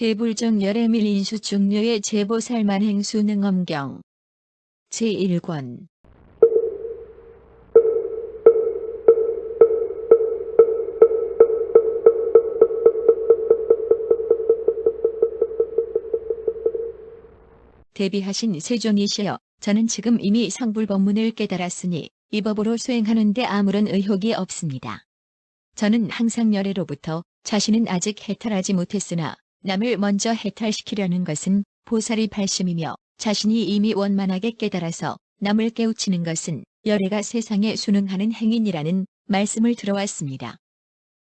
대불정 열애밀 인수중류의 제보살만행수 능엄경 제1권 대비하신 세존이시여, 저는 지금 이미 상불법문을 깨달았으니 이 법으로 수행하는 데 아무런 의혹이 없습니다. 저는 항상 열애로부터 자신은 아직 해탈하지 못했으나 남을 먼저 해탈시키려는 것은 보살이 발심이며, 자신이 이미 원만하게 깨달아서 남을 깨우치는 것은 열애가 세상에 순응하는 행인이라는 말씀을 들어왔습니다.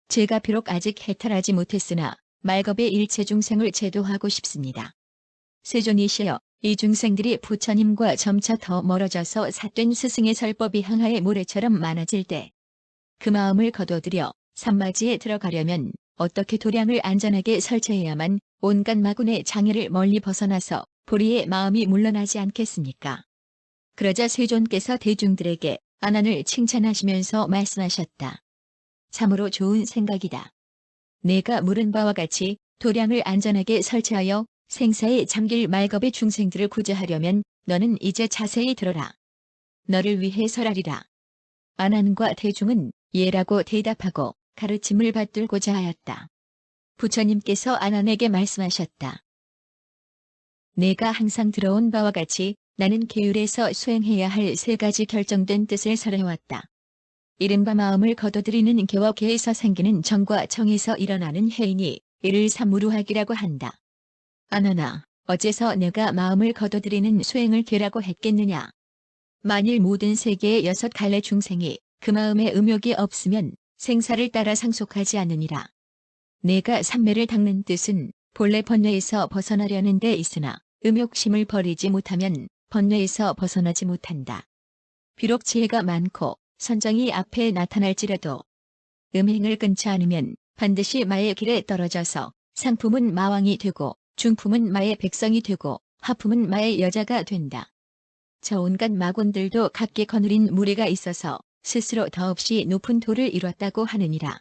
제가 비록 아직 해탈하지 못했으나 말겁의 일체 중생을 제도하고 싶습니다. 세존이시여, 이 중생들이 부처님과 점차 더 멀어져서 삿된 스승의 설법이 항하의 모래처럼 많아질 때 그 마음을 거둬들여 산마지에 들어가려면 어떻게 도량을 안전하게 설치해야만 온갖 마군의 장애를 멀리 벗어나서 불의의 마음이 물러나지 않겠습니까? 그러자 세존께서 대중들에게 안안을 칭찬하시면서 말씀하셨다. 참으로 좋은 생각이다. 내가 물은 바와 같이 도량을 안전하게 설치하여 생사에 잠길 말겁의 중생들을 구제하려면 너는 이제 자세히 들어라. 너를 위해 설하리라. 안안과 대중은 예라고 대답하고 가르침을 받들고자 하였다. 부처님께서 안안에게 말씀하셨다. 내가 항상 들어온 바와 같이 나는 계율에서 수행해야 할 세 가지 결정된 뜻을 설해왔다. 이른바 마음을 거둬들이는 계와 계에서 생기는 정과 정에서 일어나는 해이니 이를 삼무루학이라고 한다. 안안아, 어째서 내가 마음을 거둬들이는 수행을 계라고 했겠느냐? 만일 모든 세계의 6갈래 중생이 그 마음에 음욕이 없으면 생사를 따라 상속하지 않으니라. 내가 삼매를 닦는 뜻은 본래 번뇌에서 벗어나려는 데 있으나 음욕심을 버리지 못하면 번뇌에서 벗어나지 못한다. 비록 지혜가 많고 선정이 앞에 나타날지라도 음행을 끊지 않으면 반드시 마의 길에 떨어져서 상품은 마왕이 되고 중품은 마의 백성이 되고 하품은 마의 여자가 된다. 저 온갖 마군들도 각기 거느린 무리가 있어서 스스로 더없이 높은 도를 이뤘다고 하느니라.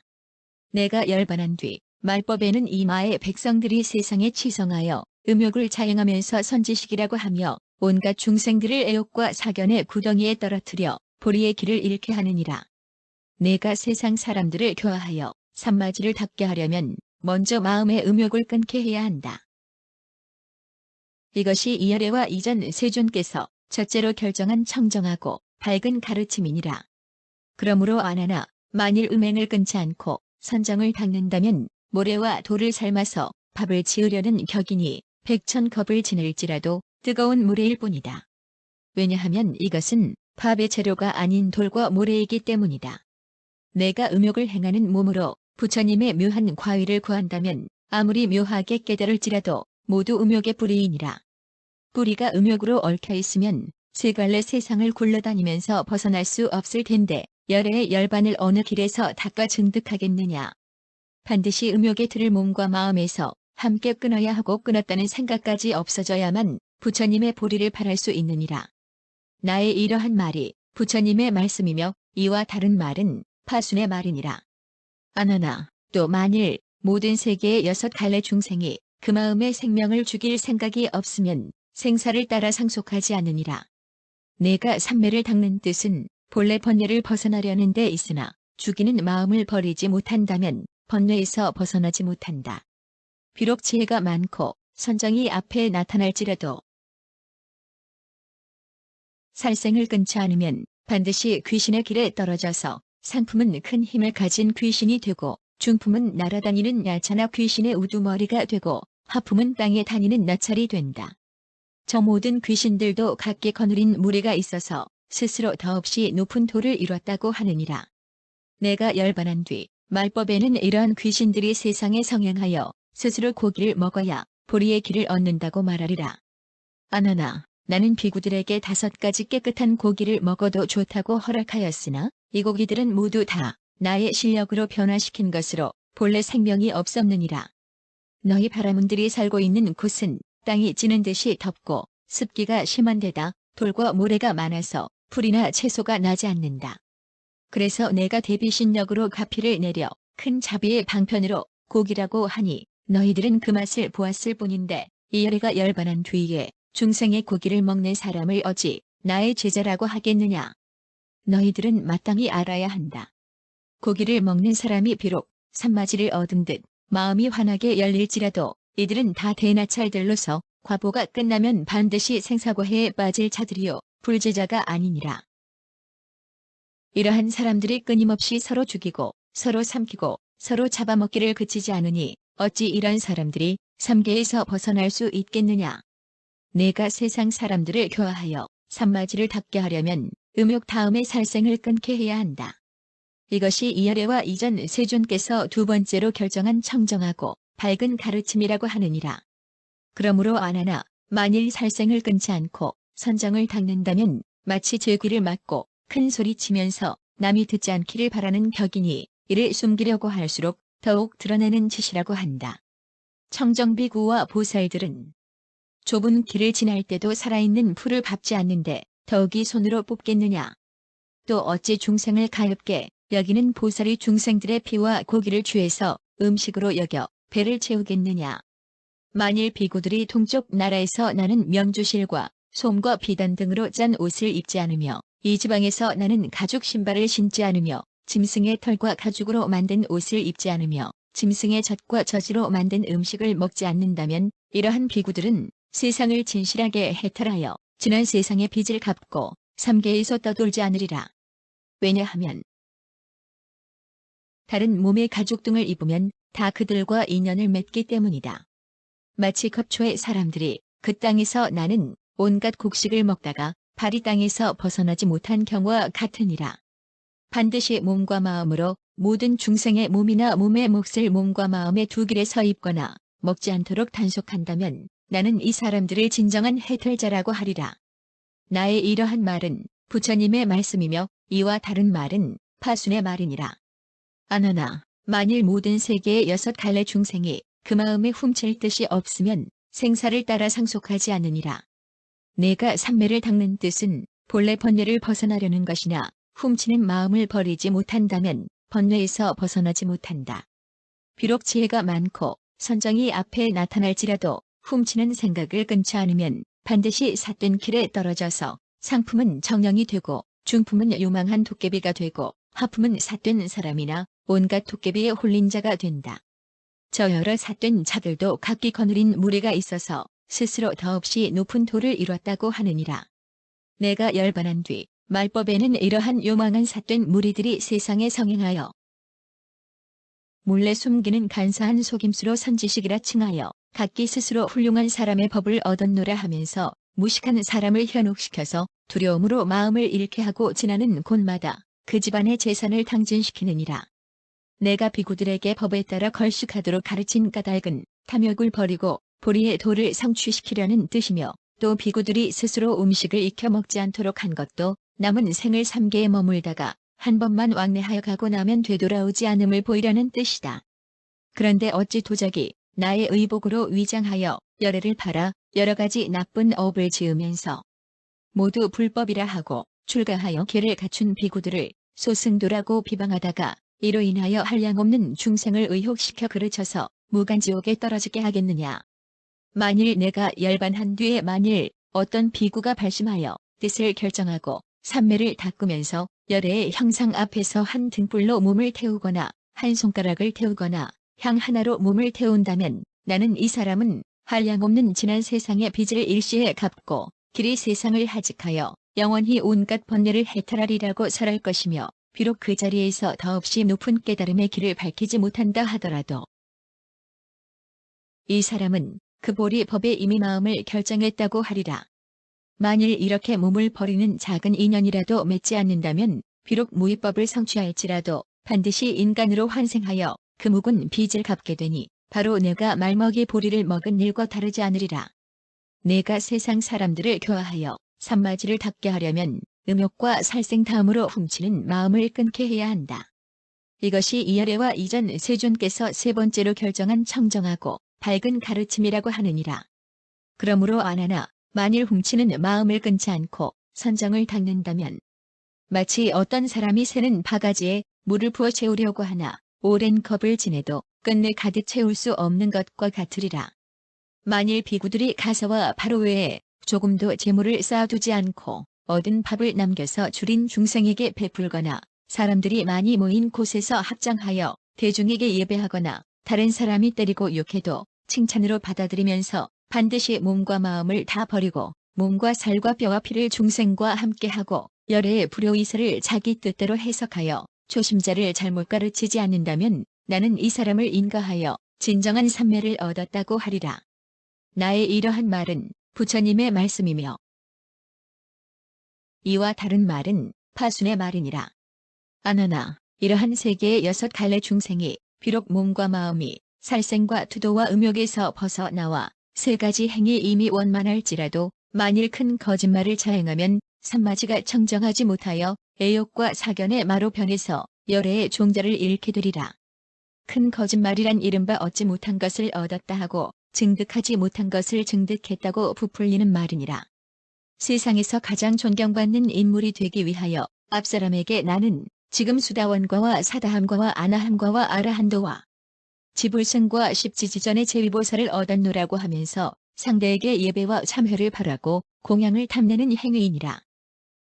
내가 열반한 뒤 말법에는 이 마의 백성들이 세상에 치성하여 음욕을 자행하면서 선지식이라고 하며 온갖 중생들을 애욕과 사견의 구덩이에 떨어뜨려 불의의 길을 잃게 하느니라. 내가 세상 사람들을 교화하여 산마지를 닦게 하려면 먼저 마음의 음욕을 끊게 해야 한다. 이것이 이열애와 이전 세존께서 첫째로 결정한 청정하고 밝은 가르침이니라. 그러므로 안안아, 만일 음행을 끊지 않고 선정을 닦는다면 모래와 돌을 삶아서 밥을 지으려는 격이니 백천컵을 지낼지라도 뜨거운 물일 뿐이다. 왜냐하면 이것은 밥의 재료가 아닌 돌과 모래이기 때문이다. 내가 음욕을 행하는 몸으로 부처님의 묘한 과위를 구한다면 아무리 묘하게 깨달을지라도 모두 음욕의 뿌리이니라. 뿌리가 음욕으로 얽혀 있으면 세 갈래 세상을 굴러다니면서 벗어날 수 없을 텐데 열애의 열반을 어느 길에서 닦아 증득하겠느냐. 반드시 음욕의 틀을 몸과 마음에서 함께 끊어야 하고 끊었다는 생각까지 없어져야만 부처님의 보리를 바랄 수 있느니라. 나의 이러한 말이 부처님의 말씀이며 이와 다른 말은 파순의 말이니라. 안안아, 또 만일 모든 세계의 6갈래 중생이 그 마음의 생명을 죽일 생각이 없으면 생사를 따라 상속하지 않으니라. 내가 삼매를 닦는 뜻은 본래 번뇌를 벗어나려는 데 있으나 죽이는 마음을 버리지 못한다면 번뇌에서 벗어나지 못한다. 비록 지혜가 많고 선정이 앞에 나타날지라도 살생을 끊지 않으면 반드시 귀신의 길에 떨어져서 상품은 큰 힘을 가진 귀신이 되고 중품은 날아다니는 야차나 귀신의 우두머리가 되고 하품은 땅에 다니는 나찰이 된다. 저 모든 귀신들도 각기 거느린 무리가 있어서 스스로 더없이 높은 도를 이뤘다고 하느니라. 내가 열반한 뒤 말법에는 이러한 귀신들이 세상에 성행하여 스스로 고기를 먹어야 보리의 길을 얻는다고 말하리라. 안안아, 나는 비구들에게 5가지 깨끗한 고기를 먹어도 좋다고 허락하였으나 이 고기들은 모두 다 나의 실력으로 변화시킨 것으로 본래 생명이 없었느니라. 너희 바라문들이 살고 있는 곳은 땅이 지는 듯이 덥고 습기가 심한 데다 돌과 모래가 많아서 풀이나 채소가 나지 않는다. 그래서 내가 대비신력으로 가피를 내려 큰 자비의 방편으로 고기라고 하니 너희들은 그 맛을 보았을 뿐인데 이 열애가 열반한 뒤에 중생의 고기를 먹는 사람을 어찌 나의 제자라고 하겠느냐. 너희들은 마땅히 알아야 한다. 고기를 먹는 사람이 비록 산마지를 얻은 듯 마음이 환하게 열릴지라도 이들은 다 대나찰들로서 과보가 끝나면 반드시 생사고해에 빠질 자들이요 불제자가 아니니라. 이러한 사람들이 끊임없이 서로 죽이고 서로 삼키고 서로 잡아먹기를 그치지 않으니 어찌 이런 사람들이 삼계에서 벗어날 수 있겠느냐. 내가 세상 사람들을 교화하여 산마지를 닦게 하려면 음욕 다음에 살생을 끊게 해야 한다. 이것이 이열애와 이전 세존께서 두 번째로 결정한 청정하고 밝은 가르침이라고 하느니라. 그러므로 안하나 만일 살생을 끊지 않고 선정을 닦는다면 마치 제귀를 막고 큰 소리 치면서 남이 듣지 않기를 바라는 격이니 이를 숨기려고 할수록 더욱 드러내는 짓이라고 한다. 청정비구와 보살들은 좁은 길을 지날 때도 살아있는 풀을 밟지 않는데 더욱이 손으로 뽑겠느냐. 또 어찌 중생을 가엾게 여기는 보살이 중생들의 피와 고기를 취해서 음식으로 여겨 배를 채우겠느냐. 만일 비구들이 동쪽 나라에서 나는 명주실과 솜과 비단 등으로 짠 옷을 입지 않으며 이 지방에서 나는 가죽 신발을 신지 않으며 짐승의 털과 가죽으로 만든 옷을 입지 않으며 짐승의 젖과 젖으로 만든 음식을 먹지 않는다면 이러한 비구들은 세상을 진실하게 해탈하여 지난 세상의 빚을 갚고 삼계에서 떠돌지 않으리라. 왜냐하면 다른 몸의 가죽 등을 입으면 다 그들과 인연을 맺기 때문이다. 마치 급초의 사람들이 그 땅에서 나는 온갖 곡식을 먹다가 발이 땅에서 벗어나지 못한 경우와 같으니라. 반드시 몸과 마음으로 모든 중생의 몸이나 몸의 몫을 몸과 마음의 두 길에 서 입거나 먹지 않도록 단속한다면 나는 이 사람들을 진정한 해탈자라고 하리라. 나의 이러한 말은 부처님의 말씀이며 이와 다른 말은 파순의 말이니라. 안하나 만일 모든 세계의 6갈래 중생이 그 마음에 훔칠 뜻이 없으면 생사를 따라 상속하지 않으니라. 내가 삼매를 닦는 뜻은 본래 번뇌를 벗어나려는 것이나 훔치는 마음을 버리지 못한다면 번뇌에서 벗어나지 못한다. 비록 지혜가 많고 선정이 앞에 나타날지라도 훔치는 생각을 끊지 않으면 반드시 삿된 길에 떨어져서 상품은 정령이 되고 중품은 요망한 도깨비가 되고 하품은 삿된 사람이나 온갖 도깨비에 홀린 자가 된다. 저 여러 삿된 자들도 각기 거느린 무리가 있어서 스스로 더없이 높은 도를 이뤘다고 하느니라. 내가 열반한 뒤 말법에는 이러한 요망한 삿된 무리들이 세상에 성행하여 몰래 숨기는 간사한 속임수로 선지식이라 칭하여 각기 스스로 훌륭한 사람의 법을 얻었노라 하면서 무식한 사람을 현혹시켜서 두려움으로 마음을 잃게 하고 지나는 곳마다 그 집안의 재산을 탕진시키느니라. 내가 비구들에게 법에 따라 걸식하도록 가르친 까닭은 탐욕을 버리고 보리의 도를 성취시키려는 뜻이며 또 비구들이 스스로 음식을 익혀 먹지 않도록 한 것도 남은 생을 삼계에 머물다가 한 번만 왕래하여 가고 나면 되돌아오지 않음을 보이려는 뜻이다. 그런데 어찌 도적이 나의 의복으로 위장하여 열애를 팔아 여러 가지 나쁜 업을 지으면서 모두 불법이라 하고 출가하여 계를 갖춘 비구들을 소승도라고 비방하다가 이로 인하여 한량없는 중생을 의혹시켜 그르쳐서 무간지옥에 떨어지게 하겠느냐. 만일 내가 열반한 뒤에 만일 어떤 비구가 발심하여 뜻을 결정하고 삼매를 닦으면서 열애의 형상 앞에서 한 등불로 몸을 태우거나 한 손가락을 태우거나 향 하나로 몸을 태운다면 나는 이 사람은 한량없는 지난 세상의 빚을 일시에 갚고 길이 세상을 하직하여 영원히 온갖 번뇌를 해탈하리라고 설할 것이며 비록 그 자리에서 더없이 높은 깨달음의 길을 밝히지 못한다 하더라도 이 사람은 그 보리 법에 이미 마음을 결정했다고 하리라. 만일 이렇게 몸을 버리는 작은 인연이라도 맺지 않는다면 비록 무위법을 성취할지라도 반드시 인간으로 환생하여 그 묵은 빚을 갚게 되니 바로 내가 말먹이 보리를 먹은 일과 다르지 않으리라. 내가 세상 사람들을 교화하여 산마지를 닦게 하려면 음욕과 살생 다음으로 훔치는 마음을 끊게 해야 한다. 이것이 이열애와 이전 세존께서 세 번째로 결정한 청정하고 밝은 가르침이라고 하느니라. 그러므로 안하나 만일 훔치는 마음을 끊지 않고 선정을 닦는다면 마치 어떤 사람이 새는 바가지에 물을 부어 채우려고 하나 오랜 겁을 지내도 끝내 가득 채울 수 없는 것과 같으리라. 만일 비구들이 가서와 바로 외에 조금도 재물을 쌓아두지 않고 얻은 밥을 남겨서 줄인 중생에게 베풀거나 사람들이 많이 모인 곳에서 합장하여 대중에게 예배하거나 다른 사람이 때리고 욕해도 칭찬으로 받아들이면서 반드시 몸과 마음을 다 버리고 몸과 살과 뼈와 피를 중생과 함께하고 열애의 불효이설을 자기 뜻대로 해석하여 초심자를 잘못 가르치지 않는다면 나는 이 사람을 인가하여 진정한 삼매를 얻었다고 하리라. 나의 이러한 말은 부처님의 말씀이며 이와 다른 말은 파순의 말이니라. 아나나 이러한 세계의 6갈래 중생이 비록 몸과 마음이 살생과 투도와 음욕에서 벗어나와 3가지 행이 이미 원만할지라도 만일 큰 거짓말을 자행하면 산마지가 청정하지 못하여 애욕과 사견의 마로 변해서 열애의 종자를 잃게 되리라. 큰 거짓말이란 이른바 얻지 못한 것을 얻었다 하고 증득하지 못한 것을 증득했다고 부풀리는 말이니라. 세상에서 가장 존경받는 인물이 되기 위하여 앞사람에게 나는 지금 수다원과와 사다함과와 아나함과와 아라한도와 지불승과 십지지전의 제위보살을 얻었노라고 하면서 상대에게 예배와 참회를 바라고 공양을 탐내는 행위이니라.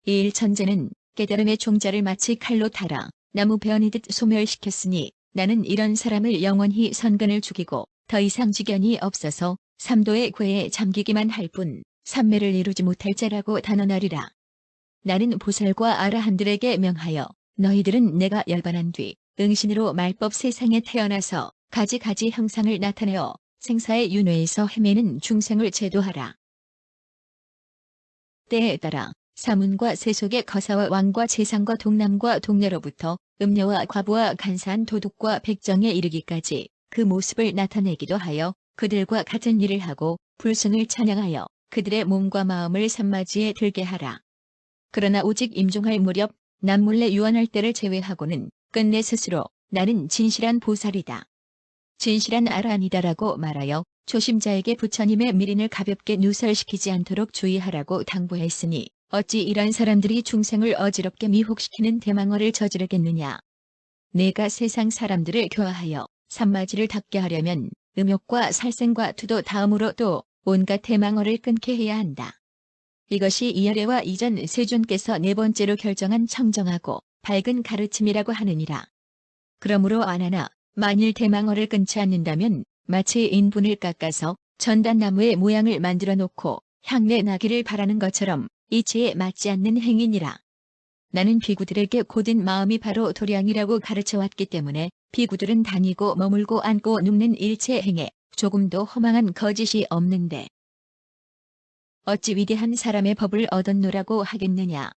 이 일천재는 깨달음의 종자를 마치 칼로 달아 나무 베어내듯 소멸시켰으니 나는 이런 사람을 영원히 선근을 죽이고 더 이상 지견이 없어서 삼도의 궤에 잠기기만 할 뿐 삼매를 이루지 못할 자라고 단언하리라. 나는 보살과 아라한들에게 명하여 너희들은 내가 열반한 뒤 응신으로 말법 세상에 태어나서 가지가지 형상을 나타내어 생사의 윤회에서 헤매는 중생을 제도하라. 때에 따라 사문과 세속의 거사와 왕과 재상과 동남과 동네로부터 음녀와 과부와 간사한 도둑과 백정에 이르기까지 그 모습을 나타내기도 하여 그들과 같은 일을 하고 불순을 찬양하여 그들의 몸과 마음을 산마지에 들게 하라. 그러나 오직 임종할 무렵 남몰래 유언할 때를 제외하고는 끝내 스스로 나는 진실한 보살이다. 진실한 아라한이다라고 말하여 초심자에게 부처님의 미린을 가볍게 누설시키지 않도록 주의하라고 당부했으니 어찌 이런 사람들이 중생을 어지럽게 미혹시키는 대망어를 저지르겠느냐. 내가 세상 사람들을 교화하여 산마지를 닦게 하려면 음욕과 살생과 투도 다음으로 또 온갖 대망어를 끊게 해야 한다. 이것이 이열애와 이전 세존께서 4번째로 결정한 청정하고 밝은 가르침이라고 하느니라. 그러므로 아나나 만일 대망어를 끊지 않는다면 마치 인분을 깎아서 전단나무의 모양을 만들어 놓고 향내 나기를 바라는 것처럼 이치에 맞지 않는 행위니라. 나는 비구들에게 고든 마음이 바로 도량이라고 가르쳐왔기 때문에 비구들은 다니고 머물고 앉고 눕는 일체 행에 조금도 허망한 거짓이 없는데 어찌 위대한 사람의 법을 얻었노라고 하겠느냐.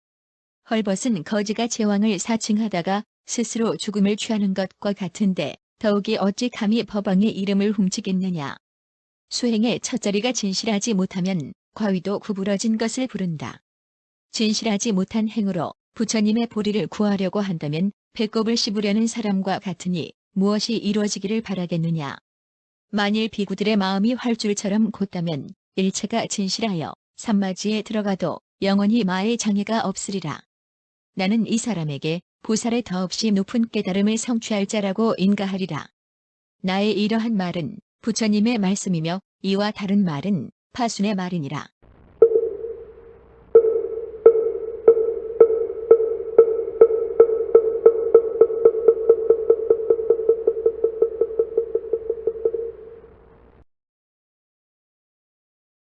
헐벗은 거지가 제왕을 사칭하다가 스스로 죽음을 취하는 것과 같은데 더욱이 어찌 감히 법왕의 이름을 훔치겠느냐. 수행의 첫자리가 진실하지 못하면 과위도 구부러진 것을 부른다. 진실하지 못한 행으로 부처님의 보리를 구하려고 한다면 배꼽을 씹으려는 사람과 같으니 무엇이 이루어지기를 바라겠느냐. 만일 비구들의 마음이 활줄처럼 곧다면 일체가 진실하여 산마지에 들어가도 영원히 마의 장애가 없으리라. 나는 이 사람에게 보살의 더없이 높은 깨달음을 성취할 자라고 인가하리라. 나의 이러한 말은 부처님의 말씀이며 이와 다른 말은 파순의 말이니라.